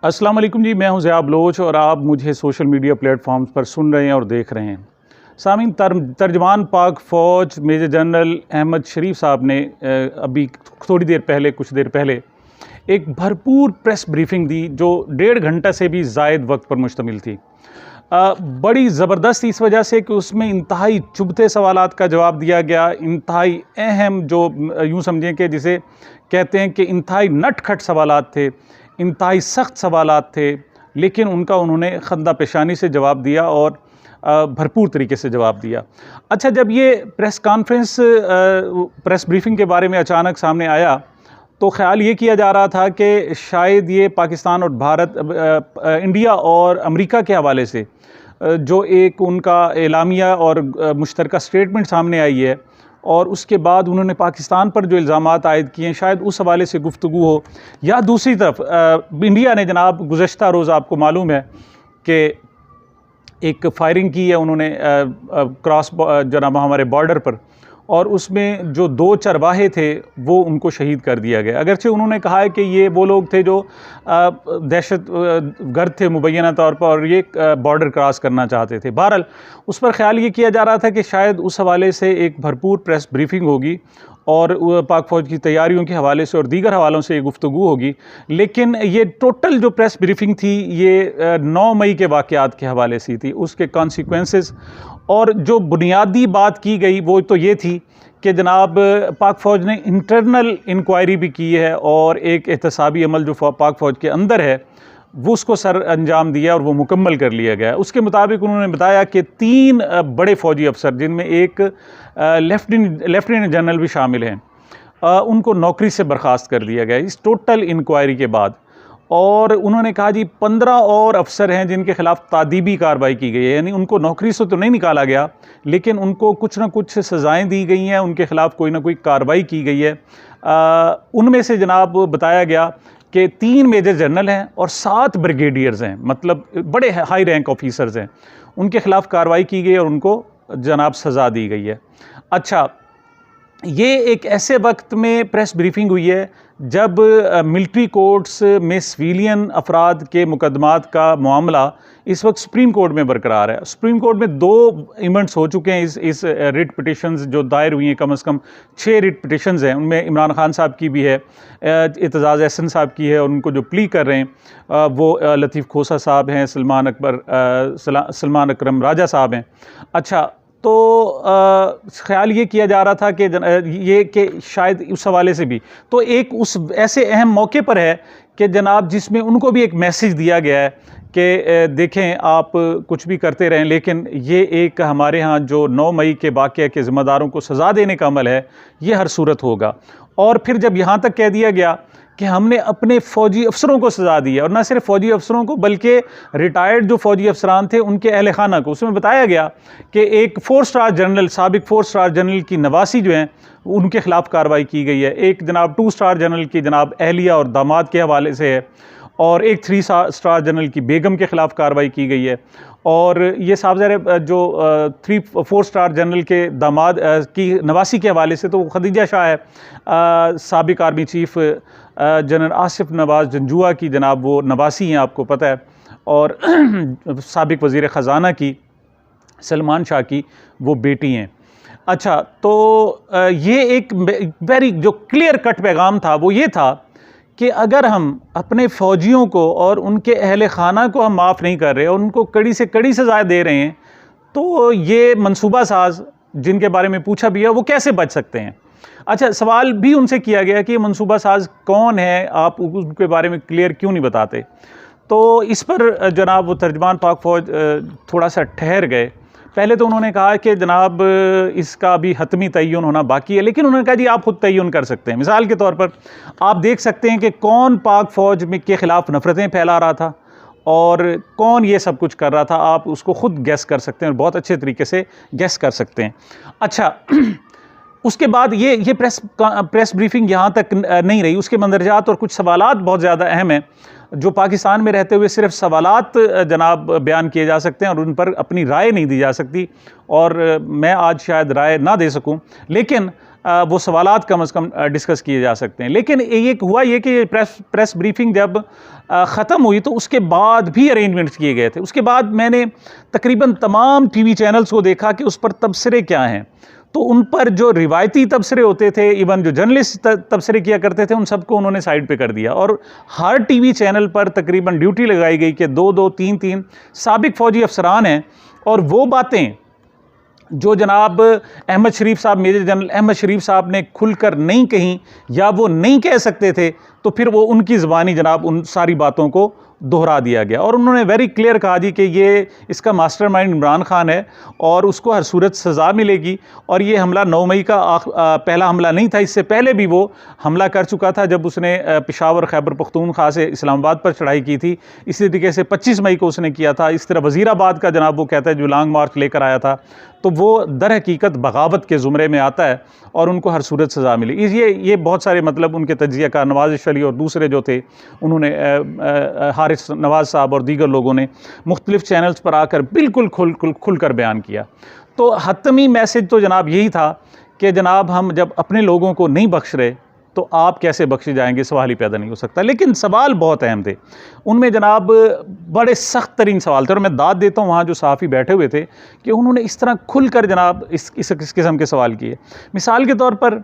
अस्सलाम वालेकुम जी, मैं हूं ज़िया बलोच और आप मुझे सोशल मीडिया प्लेटफॉर्म्स पर सुन रहे हैं और देख रहे हैं। सामीन, तर्जमान पाक फ़ौज मेजर जनरल अहमद शरीफ साहब ने अभी कुछ देर पहले एक भरपूर प्रेस ब्रीफिंग दी जो 1.5 घंटा से भी ज़ायद वक्त पर मुश्तमिल थी। बड़ी ज़बरदस्त इस वजह से कि उसमें इंतहाई चुभते सवालात का जवाब दिया गया, इंतहाई अहम जो यूँ समझें कि जिसे कहते हैं कि इंतहाई नटखट सवालात थे, इंतहाई सख्त सवालात थे, लेकिन उनका उन्होंने खंदा पेशानी से जवाब दिया और भरपूर तरीके से जवाब दिया। अच्छा, जब ये प्रेस ब्रीफिंग के बारे में अचानक सामने आया तो ख़्याल ये किया जा रहा था कि शायद ये पाकिस्तान और इंडिया और अमेरिका के हवाले से जो एक उनका एलामिया और मुश्तरका स्टेटमेंट सामने आई है और उसके बाद उन्होंने पाकिस्तान पर जो इल्ज़ामात आयद किए हैं, शायद उस हवाले से गुफ्तगू हो। या दूसरी तरफ इंडिया ने जनाब गुज़श्ता रोज़ आपको मालूम है कि एक फायरिंग की है उन्होंने जनाब हमारे बॉर्डर पर, और उसमें जो 2 चरवाहे थे वो उनको शहीद कर दिया गया। अगरचे उन्होंने कहा है कि ये वो लोग थे जो दहशत गर्द थे मुबैना तौर पर और ये बॉर्डर क्रॉस करना चाहते थे। बहरहाल उस पर ख्याल ये किया जा रहा था कि शायद उस हवाले से एक भरपूर प्रेस ब्रीफिंग होगी और पाक फ़ौज की तैयारियों के हवाले से और दीगर हवालों से ये गुफ्तगू होगी। लेकिन ये टोटल जो प्रेस ब्रीफिंग थी ये 9 मई के वाक़यात के हवाले से थी, उसके कॉन्सिक्वेंसेस, और जो बुनियादी बात की गई वो तो ये थी कि जनाब पाक फ़ौज ने इंटरनल इंक्वायरी भी की है और एक एहतसाबी अमल जो पाक फ़ौज के अंदर है वो उसको सर अंजाम दिया और वो मुकम्मल कर लिया गया। उसके मुताबिक उन्होंने बताया कि 3 बड़े फ़ौजी अफसर, जिनमें एक लेफ्टिनेंट जनरल भी शामिल हैं, उनको नौकरी से बर्खास्त कर दिया गया इस टोटल इंक्वायरी के बाद। और उन्होंने कहा जी 15 और अफसर हैं जिनके ख़िलाफ़ तादीबी कार्रवाई की गई है, यानी उनको नौकरी से तो नहीं निकाला गया लेकिन उनको कुछ ना कुछ सज़ाएँ दी गई हैं, उनके ख़िलाफ़ कोई ना कोई कार्रवाई की गई है। उनमें से जनाब बताया गया कि 3 मेजर जनरल हैं और 7 ब्रिगेडियर्स हैं, मतलब बड़े हाई रैंक ऑफिसर्स हैं, उनके ख़िलाफ़ कार्रवाई की गई और उनको जनाब सज़ा दी गई है। अच्छा, ये एक ऐसे वक्त में प्रेस ब्रीफिंग हुई है जब मिलिट्री कोर्ट्स में सिविलियन अफराद के मुकदमात का मामला इस वक्त सुप्रीम कोर्ट में बरकरार है। सुप्रीम कोर्ट में 2 इवेंट्स हो चुके हैं इस रिट पिटिशन्स जो दायर हुई हैं, कम से कम 6 रिट पिटिशन्स हैं। उनमें इमरान खान साहब की भी है, एतजाज़ एहसन साहब की है, और उनको जो प्ली कर रहे हैं वो लतीफ़ खोसा साहब हैं, सलमान अकरम राजा साहब हैं। अच्छा, तो ख़्याल ये किया जा रहा था कि शायद उस हवाले से भी तो एक उस ऐसे अहम मौके पर है कि जनाब जिसमें उनको भी एक मैसेज दिया गया है कि देखें, आप कुछ भी करते रहें लेकिन ये एक हमारे यहाँ जो 9 मई के वाक़ये के ज़िम्मेदारों को सज़ा देने का अमल है ये हर सूरत होगा। और फिर जब यहाँ तक कह दिया गया कि हमने अपने फ़ौजी अफसरों को सज़ा दी है, और न सिर्फ फ़ौजी अफसरों को बल्कि रिटायर्ड जो फ़ौजी अफसरान थे उनके अहल खाना को, उसमें बताया गया कि एक 4 स्टार जनरल, साबिक 4 स्टार जनरल की नवासी जो हैं उनके ख़िलाफ़ कार्रवाई की गई है, एक जनाब 2 स्टार जनरल की जनाब अहलिया और दामाद के हवाले से है, और एक 3 स्टार जनरल की बेगम के ख़िलाफ़ कार्रवाई की गई है। और ये साहब ज़रा जो 4 स्टार जनरल के दामाद की नवासी के हवाले से तो खदीजा शाह है, साबिक आर्मी चीफ़ जनरल आसिफ नवाज़ जंजुआ की जनाब वो नवासी हैं, आपको पता है, और साबिक वज़ीर ख़ज़ाना की सलमान शाह की वो बेटी हैं। अच्छा, तो ये एक वेरी जो क्लियर कट पैगाम था वो ये था कि अगर हम अपने फ़ौजियों को और उनके अहल खाना को हम माफ़ नहीं कर रहे और उनको कड़ी से कड़ी सज़ाएँ दे रहे हैं तो ये मनसूबा साज जिनके बारे में पूछा भी है वो कैसे बच सकते हैं। अच्छा, सवाल भी उनसे किया गया कि ये मनसूबा साज कौन है, आप उनके बारे में क्लियर क्यों नहीं बताते। तो इस पर जनाब वो तर्जमान पाक फ़ौज थोड़ा सा ठहर गए। पहले तो उन्होंने कहा कि जनाब इसका भी हतमी तय्युन होना बाकी है, लेकिन उन्होंने कहा जी आप खुद तय्युन कर सकते हैं। मिसाल के तौर पर आप देख सकते हैं कि कौन पाक फ़ौज में के ख़िलाफ़ नफ़रतें फैला रहा था और कौन ये सब कुछ कर रहा था, आप उसको ख़ुद गैस कर सकते हैं और बहुत अच्छे तरीके से गैस कर सकते हैं। अच्छा, उसके बाद ये प्रेस ब्रीफिंग यहाँ तक नहीं रही, उसके मंदरजात और कुछ सवालात बहुत ज़्यादा अहम हैं जो पाकिस्तान में रहते हुए सिर्फ सवालात जनाब बयान किए जा सकते हैं और उन पर अपनी राय नहीं दी जा सकती, और मैं आज शायद राय ना दे सकूं, लेकिन वो सवालात कम से कम डिस्कस किए जा सकते हैं। लेकिन ये हुआ ये कि प्रेस ब्रीफिंग जब ख़त्म हुई तो उसके बाद भी अरेंजमेंट्स किए गए थे। उसके बाद मैंने तकरीबन तमाम टीवी चैनल्स को देखा कि उस पर तबसरे क्या हैं। तो उन पर जो रिवायती तबसरे होते थे, इवन जो जर्नलिस्ट तबसरे किया करते थे, उन सबको उन्होंने साइड पे कर दिया और हर टीवी चैनल पर तकरीबन ड्यूटी लगाई गई कि 2-2, 3-3 साबिक फ़ौजी अफसरान हैं और वो बातें जो जनाब अहमद शरीफ साहब, मेजर जनरल अहमद शरीफ साहब ने खुलकर नहीं कहीं या वो नहीं कह सकते थे, तो फिर वो उनकी ज़बानी जनाब उन सारी बातों को दोहरा दिया गया। और उन्होंने वेरी क्लियर कहा जी कि ये इसका मास्टरमाइंड इमरान खान है और उसको हर सूरत सज़ा मिलेगी। और ये हमला 9 मई का पहला हमला नहीं था, इससे पहले भी वो हमला कर चुका था जब उसने पेशावर खैबर पख्तूनख्वा से इस्लामाबाद पर चढ़ाई की थी। इसी तरीके से 25 मई को उसने किया था। इस तरह वज़ीराबाद का जनाब वो कहता है जो लॉन्ग मार्च लेकर आया था, तो वो दर हकीकत बगावत के ज़ुमरे में आता है और उनको हर सूरत सज़ा मिली। ये बहुत सारे मतलब उनके तज्ज़ियाकार नवाज़ शरीफ और दूसरे जो थे, उन्होंने हारिस नवाज़ साहब और दीगर लोगों ने मुख्तलिफ़ चैनल्स पर आकर बिल्कुल खुल कर बयान किया। तो हतमी मैसेज तो जनाब यही था कि जनाब हम जब अपने लोगों को नहीं बख्श रहे तो आप कैसे बख्शे जाएंगे, सवाल ही पैदा नहीं हो सकता। लेकिन सवाल बहुत अहम थे उनमें जनाब, बड़े सख्त तरीन सवाल थे और मैं दाद देता हूँ वहाँ जो सहाफ़ी बैठे हुए थे कि उन्होंने इस तरह खुलकर जनाब इस किस्म के सवाल किए। मिसाल के तौर पर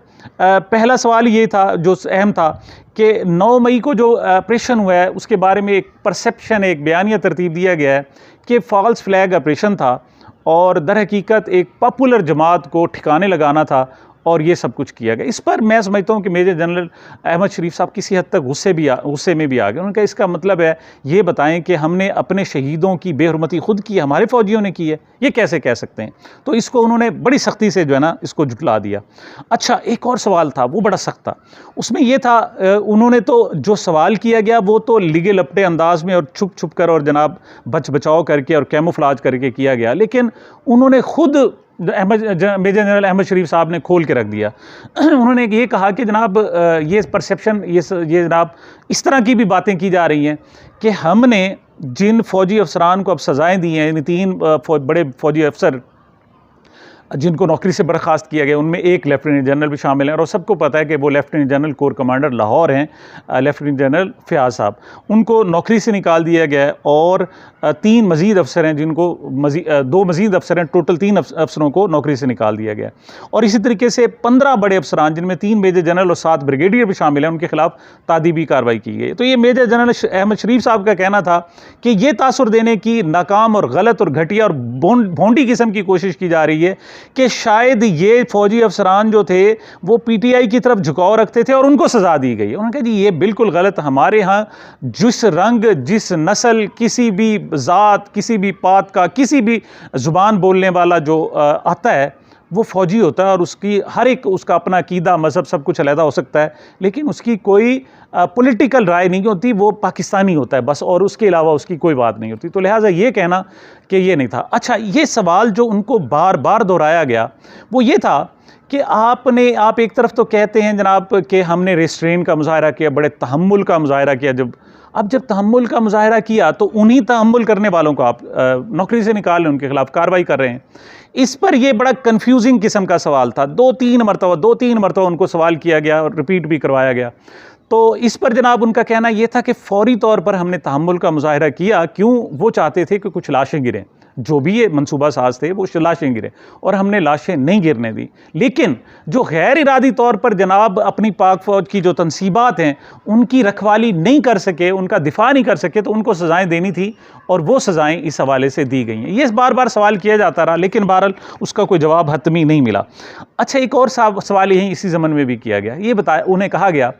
पहला सवाल ये था जो अहम था कि 9 मई को जो ऑपरेशन हुआ है उसके बारे में एक परसेप्शन, एक बयानिया तरतीब दिया गया है कि फ़ॉल्स फ्लैग ऑपरेशन था और दर हकीकत एक पॉपुलर जमात को ठिकाने लगाना था और ये सब कुछ किया गया। इस पर मैं समझता हूँ कि मेजर जनरल अहमद शरीफ साहब किसी हद तक गुस्से में भी आ गए। उनका इसका मतलब है ये बताएं कि हमने अपने शहीदों की बेहुरमती खुद की, हमारे फ़ौजियों ने की है, ये कैसे कह सकते हैं। तो इसको उन्होंने बड़ी सख्ती से जो है ना इसको झुटला दिया। अच्छा, एक और सवाल था वो बड़ा सख्त था। उसमें यह था उन्होंने तो जो सवाल किया गया वो तो लिगे लपटे अंदाज में और छुप कर और जनाब बचाव करके और कैमोफ्लाज करके किया गया, लेकिन उन्होंने खुद मेजर जनरल अहमद शरीफ साहब ने खोल के रख दिया। उन्होंने ये कहा कि जनाब ये परसेप्शन, ये जनाब इस तरह की भी बातें की जा रही हैं कि हमने जिन फ़ौजी अफसरान को अब सज़ाएं दी हैं, इन 3 बड़े फ़ौजी अफसर जिनको नौकरी से बर्खास्त किया गया, उनमें एक लेफ्टिनेंट जनरल भी शामिल हैं और सबको पता है कि वो lieutenant general core commander Lahore हैं, लेफ्टिनेंट जनरल फ़याज़ साहब। उनको नौकरी से निकाल दिया गया है और 3 मज़ीद अफसर हैं जिनको 2 मज़ीद अफसर हैं, टोटल 3 अफसरों को नौकरी से निकाल दिया गया। और इसी तरीके से 15 बड़े अफसरान जिनमें 3 मेजर जनरल और 7 ब्रिगेडियर भी शामिल हैं, उनके खिलाफ तादीबी कार्रवाई की गई। तो ये मेजर जनरल अहमद शरीफ साहब का कहना था कि ये तासुर देने की नाकाम और गलत और घटिया और भोंडी किस्म की कोशिश की जा रही है कि शायद ये फ़ौजी अफसरान जो थे वो पीटीआई की तरफ झुकाव रखते थे और उनको सज़ा दी गई। उन्होंने कहा जी ये बिल्कुल गलत। हमारे यहाँ जिस रंग, जिस नस्ल, किसी भी ज़ात, किसी भी पात का, किसी भी ज़ुबान बोलने वाला जो आता है वो फ़ौजी होता है और उसकी हर एक, उसका अपना अकीदा, मज़हब, सब कुछ अलग हो सकता है, लेकिन उसकी कोई पॉलिटिकल राय नहीं होती, वो पाकिस्तानी होता है बस, और उसके अलावा उसकी कोई बात नहीं होती। तो लिहाजा ये कहना कि ये नहीं था। अच्छा, ये सवाल जो उनको बार बार दोहराया गया वो ये था कि आप एक तरफ तो कहते हैं जनाब कि हमने रेस्ट्रेन का मुजाहरा किया, बड़े तहम्मुल का मुजाहरा किया। जब तहम्मुल का मुजाहरा किया तो उन्हीं तहम्मुल करने वालों को आप नौकरी से निकाल लें, उनके खिलाफ कार्रवाई कर रहे हैं। इस पर यह बड़ा कंफ्यूजिंग किस्म का सवाल था। 2-3 मरतबा उनको सवाल किया गया और रिपीट भी करवाया गया। तो इस पर जनाब उनका कहना यह था कि फौरी तौर पर हमने तहम्मुल का मुजाहरा किया। क्यों? वो चाहते थे कि कुछ लाशें गिरें, जो भी ये मनसूबा साज थे वो लाशें गिरें, और हमने लाशें नहीं गिरने दी। लेकिन जो गैर इरादी तौर पर जनाब अपनी पाक फ़ौज की जो तनसीबात हैं उनकी रखवाली नहीं कर सके, उनका दिफा नहीं कर सके, तो उनको सज़ाएँ देनी थी और वो सज़ाएँ इस हवाले से दी गई हैं। ये बार बार सवाल किया जाता रहा, लेकिन बहरहाल उसका कोई जवाब हतमी नहीं मिला। अच्छा, एक और सवाल यही इसी ज़मन में भी किया गया। ये बताया, उन्हें कहा गया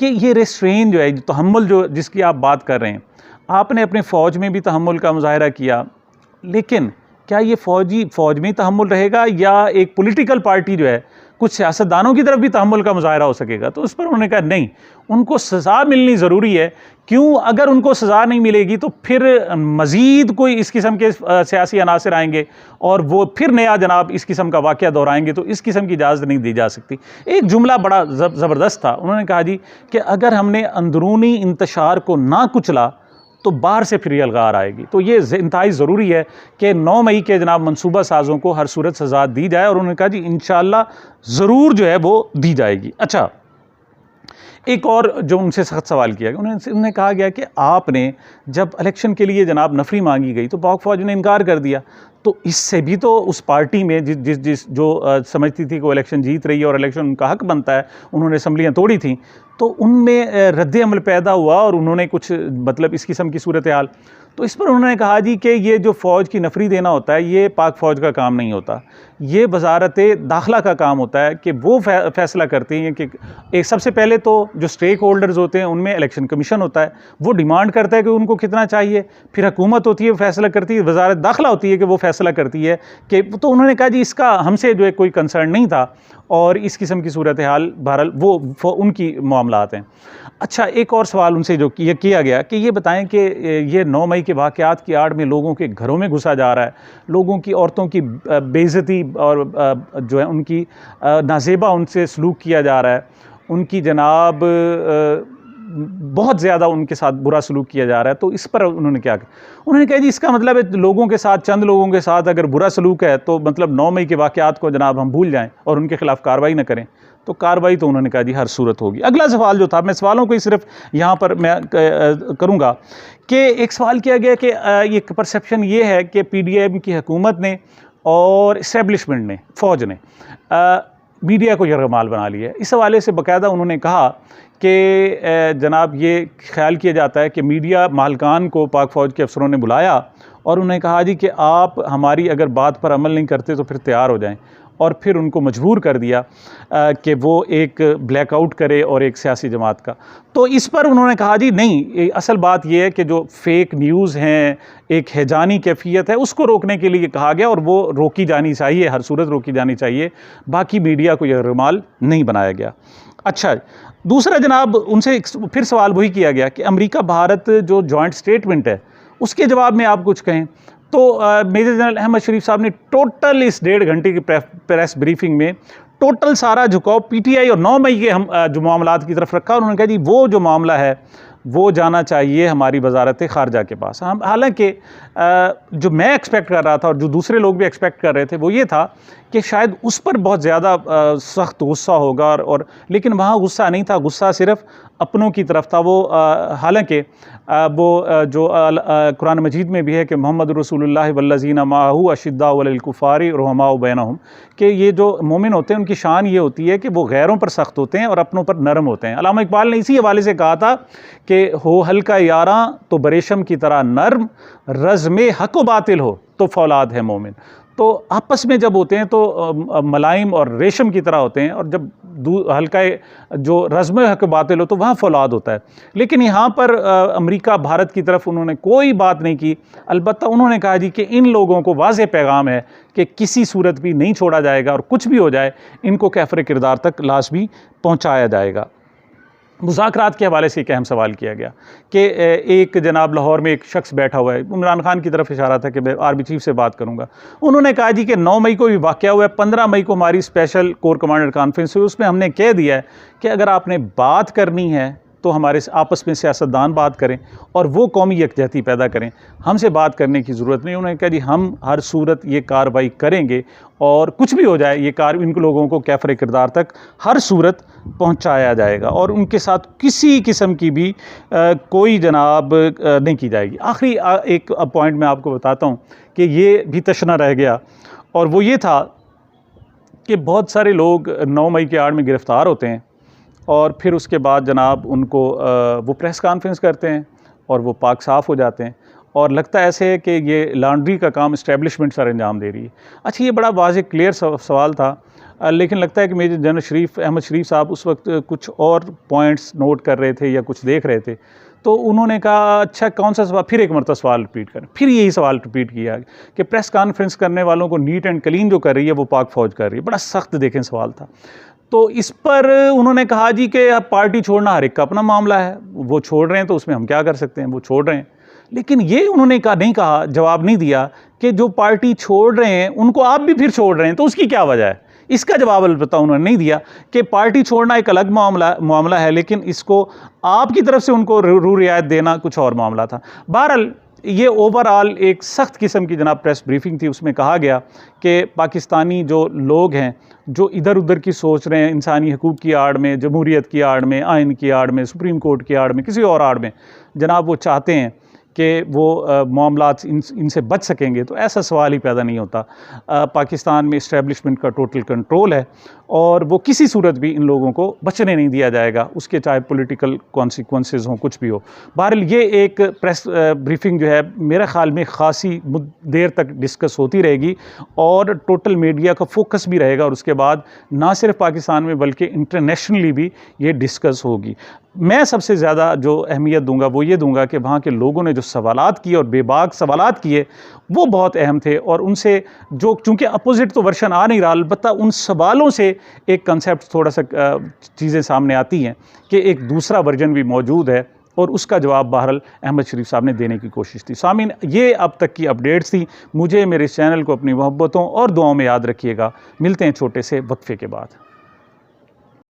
कि ये रेस्ट्रेन जो है, तहम्मुल जो जिसकी आप बात कर रहे हैं, आपने अपने फ़ौज में भी तहम्मुल का मुजाहरा किया, लेकिन क्या ये फ़ौज में तहम्मुल रहेगा या एक पॉलिटिकल पार्टी जो है, कुछ सियासतदानों की तरफ भी तहम्मुल का मुजाहरा हो सकेगा? तो उस पर उन्होंने कहा नहीं, उनको सज़ा मिलनी ज़रूरी है। क्यों? अगर उनको सज़ा नहीं मिलेगी तो फिर मज़ीद कोई इस किस्म के सियासी अनासर आएंगे और वो फिर नया जनाब इस किस्म का वाक़या दोहराएंगे, तो इस किस्म की इजाज़त नहीं दी जा सकती। एक जुमला बड़ा ज़बरदस्त था। उन्होंने कहा जी कि अगर हमने अंदरूनी इंतशार को ना कुचला तो बाहर से फिर यलगार आएगी। तो ये इंतहाई ज़रूरी है कि 9 मई के जनाब मनसूबा साज़ों को हर सूरत सज़ा दी जाए, और उन्होंने कहा जी इंशाअल्लाह ज़रूर जो है वो दी जाएगी। अच्छा, एक और जो उनसे सख्त सवाल किया गया, उन्हें कहा गया कि आपने जब इलेक्शन के लिए जनाब नफरी मांगी गई तो पाक फ़ौज ने इनकार कर दिया, तो इससे भी तो उस पार्टी में जिस जो समझती थी कि वो इलेक्शन जीत रही है और इलेक्शन उनका हक बनता है, उन्होंने असम्बलियाँ तोड़ी थी, तो उनमें रद्द अमल पैदा हुआ और उन्होंने कुछ मतलब इस किस्म की सूरत हाल। तो इस पर उन्होंने कहा जी कि ये जो फ़ौज की नफरी देना होता है ये पाक फ़ौज का काम नहीं होता, ये वजारत दाखिला का काम होता है कि वो फैसला करती हैं कि एक सबसे पहले तो जो स्टेक होल्डर्स होते हैं उनमें इलेक्शन कमीशन होता है, वो डिमांड करता है कि उनको कितना चाहिए, फिर हुकूमत होती है फैसला करती है, वजारत दाखिला होती है कि वो फैसला करती है कि, तो उन्होंने कहा जी इसका हमसे जो है कोई कंसर्न नहीं था, और इस किस्म की सूरत हाल बहरहाल वो उनकी मामलात हैं। अच्छा, एक और सवाल उनसे जो किया गया कि ये बताएं कि ये 9 मई के वाक़यात की आड़ में लोगों के घरों में घुसा जा रहा है, लोगों की औरतों की बेइज्जती और जो है उनकी नाज़ेबा उनसे सलूक किया जा रहा है, उनकी जनाब बहुत ज़्यादा उनके साथ बुरा सलूक किया जा रहा है, तो इस पर उन्होंने क्या कहा? उन्होंने कहा जी इसका मतलब है लोगों के साथ, चंद लोगों के साथ अगर बुरा सलूक है तो मतलब 9 मई के वाक़यात को जनाब हम भूल जाएं और उनके ख़िलाफ़ कार्रवाई न करें, तो कार्रवाई तो उन्होंने कहा जी हर सूरत होगी। अगला सवाल जो था, मैं सवालों को ही सिर्फ यहाँ पर मैं करूँगा कि एक सवाल किया गया कि एक परसेप्शन ये है कि PDM की हुकूमत ने और इस्टेब्लिशमेंट ने, फ़ौज ने मीडिया को यरगमाल बना लिया है। इस हवाले से बाकायदा उन्होंने कहा कि जनाब ये ख्याल किया जाता है कि मीडिया मालकान को पाक फ़ौज के अफसरों ने बुलाया और उन्हें कहा जी कि आप हमारी अगर बात पर अमल नहीं करते तो फिर तैयार हो जाएं, और फिर उनको मजबूर कर दिया कि वो एक ब्लैकआउट करे और एक सियासी जमात का। तो इस पर उन्होंने कहा जी नहीं, असल बात यह है कि जो फेक न्यूज़ हैं, एक हैजानी कैफियत है, उसको रोकने के लिए कहा गया और वो रोकी जानी चाहिए, हर सूरत रोकी जानी चाहिए, बाकी मीडिया को यरगमाल नहीं बनाया गया। अच्छा, दूसरा जनाब उनसे फिर सवाल वही किया गया कि अमेरिका भारत जो जॉइंट स्टेटमेंट है उसके जवाब में आप कुछ कहें, तो मेजर जनरल अहमद शरीफ साहब ने टोटल इस 1.5 घंटे की प्रेस ब्रीफिंग में टोटल सारा झुकाव PTI और 9 मई के हम जो मामलात की तरफ रखा, और उन्होंने कहा जी वो जो मामला है वो जाना चाहिए हमारी वजारत ख़ारजा के पास। हम हालांकि जो मैं एक्सपेक्ट कर रहा था और जो दूसरे लोग भी एक्सपेक्ट कर रहे थे वो ये था कि शायद उस पर बहुत ज़्यादा सख्त गुस्सा होगा, और लेकिन वहाँ गुस्सा नहीं था, गुस्सा सिर्फ अपनों की तरफ था। वो हालांकि वो जो कुरान मजीद में भी है कि मोहम्मद रसूलुल्लाह वल्लज़ीना माहू अशिद्दाउ अलल कुफ़ारी रुहमाउ बैनहुम, कि ये जो मोमिन होते हैं उनकी शान ये होती है कि वो गैरों पर सख्त होते हैं और अपनों पर नरम होते हैं। अल्लामा इकबाल ने इसी हवाले से कहा था कि हो हल्का यारां तो बरेशम की तरह नर्म, रज़्मे हक़ व बातिल हो तो फौलाद है मोमिन। तो आपस में जब होते हैं तो मलाइम और रेशम की तरह होते हैं, और जब हल्का जो रज़्म हक़ बातिल हो तो वहाँ फौलाद होता है। लेकिन यहाँ पर अमेरिका भारत की तरफ उन्होंने कोई बात नहीं की, अलबत्ता उन्होंने कहा जी कि इन लोगों को वाज़ेह पैगाम है कि किसी सूरत भी नहीं छोड़ा जाएगा, और कुछ भी हो जाए इनको कैफ़र किरदार तक लाज़मी पहुँचाया जाएगा। मुज़ाकरात के हवाले से एक अहम सवाल किया गया कि एक जनाब लाहौर में एक शख्स बैठा हुआ है, इमरान खान की तरफ इशारा था कि मैं आर्मी चीफ से बात करूंगा। उन्होंने कहा जी कि 9 मई को भी वाक़या हुआ है, 15 मई को हमारी स्पेशल कोर कमांडर कॉन्फ्रेंस हुई, उसमें हमने कह दिया है कि अगर आपने बात करनी है तो हमारे आपस में सियासतदान बात करें और वो कौमी यकजहती पैदा करें, हमसे बात करने की ज़रूरत नहीं। उन्होंने कहा जी हम हर सूरत ये कार्रवाई करेंगे और कुछ भी हो जाए ये इन लोगों को कैफ़र किरदार तक हर सूरत पहुंचाया जाएगा और उनके साथ किसी किस्म की भी कोई जनाब नहीं की जाएगी। आखिरी एक पॉइंट मैं आपको बताता हूं कि ये भी तशना रह गया, और वो ये था कि बहुत सारे लोग 9 मई के आड़ में गिरफ़्तार होते हैं और फिर उसके बाद जनाब उनको वो प्रेस कॉन्फ्रेंस करते हैं और वो पाक साफ़ हो जाते हैं, और लगता ऐसे है कि ये लॉन्ड्री का काम इस्टेब्लिशमेंट सर अंजाम दे रही है। अच्छा, ये बड़ा वाज़ेह क्लियर सवाल था, लेकिन लगता है कि मेजर जनरल अहमद शरीफ साहब उस वक्त कुछ और पॉइंट्स नोट कर रहे थे या कुछ देख रहे थे, तो उन्होंने कहा अच्छा कौन सा सवाल, फिर एक मरतबा सवाल रिपीट करें। फिर यही सवाल रिपीट किया कि प्रेस कॉन्फ्रेंस करने वालों को नीट एंड क्लीन जो कर रही है वो पाक फ़ौज कर रही है। बड़ा सख्त देखें सवाल था। तो इस पर उन्होंने कहा जी कि पार्टी छोड़ना हर एक का अपना मामला है, वो छोड़ रहे हैं तो उसमें हम क्या कर सकते हैं, वो छोड़ रहे हैं। लेकिन ये उन्होंने नहीं कहा, जवाब नहीं दिया कि जो पार्टी छोड़ रहे हैं उनको आप भी फिर छोड़ रहे हैं, तो उसकी क्या वजह है। इसका जवाब अलबत्ता उन्होंने नहीं दिया कि पार्टी छोड़ना एक अलग मामला है, लेकिन इसको आपकी तरफ से उनको रू रियायत देना कुछ और मामला था। बहरहाल ये ओवरऑल एक सख्त किस्म की जनाब प्रेस ब्रीफिंग थी। उसमें कहा गया कि पाकिस्तानी जो लोग हैं जो इधर उधर की सोच रहे हैं, इंसानी हकूक़ की आड़ में, जमहूरियत की आड़ में, आइन की आड़ में, सुप्रीम कोर्ट की आड़ में, किसी और आड़ में, जनाब वो चाहते हैं कि वो मामलात इनसे बच सकेंगे, तो ऐसा सवाल ही पैदा नहीं होता। पाकिस्तान में इस्टेब्लिशमेंट का टोटल कंट्रोल है और वो किसी सूरत भी इन लोगों को बचने नहीं दिया जाएगा, उसके चाहे पॉलिटिकल कॉन्सिक्वेंसेस हों, कुछ भी हो। बहरहाल ये एक प्रेस ब्रीफिंग जो है मेरे ख़्याल में ख़ासी देर तक डिस्कस होती रहेगी और टोटल मीडिया का फोकस भी रहेगा, और उसके बाद ना सिर्फ पाकिस्तान में बल्कि इंटरनेशनली भी ये डिस्कस होगी। मैं सबसे ज़्यादा जो अहमियत दूंगा वो ये दूंगा कि वहाँ के लोगों ने जो सवालात किए और बेबाक सवालात किए वो बहुत अहम थे, और उनसे जो चूँकि अपोजिट तो वर्शन आ नहीं रहा, अलबत्ता उन सवालों से एक कंसेप्ट थोड़ा सा चीज़ें सामने आती हैं कि एक दूसरा वर्जन भी मौजूद है, और उसका जवाब बहरहाल अहमद शरीफ साहब ने देने की कोशिश थी। सामीन, ये अब तक की अपडेट्स थी। मुझे मेरे इस चैनल को अपनी मोहब्बतों और दुआओं में याद रखिएगा। मिलते हैं छोटे से वक्फे के बाद।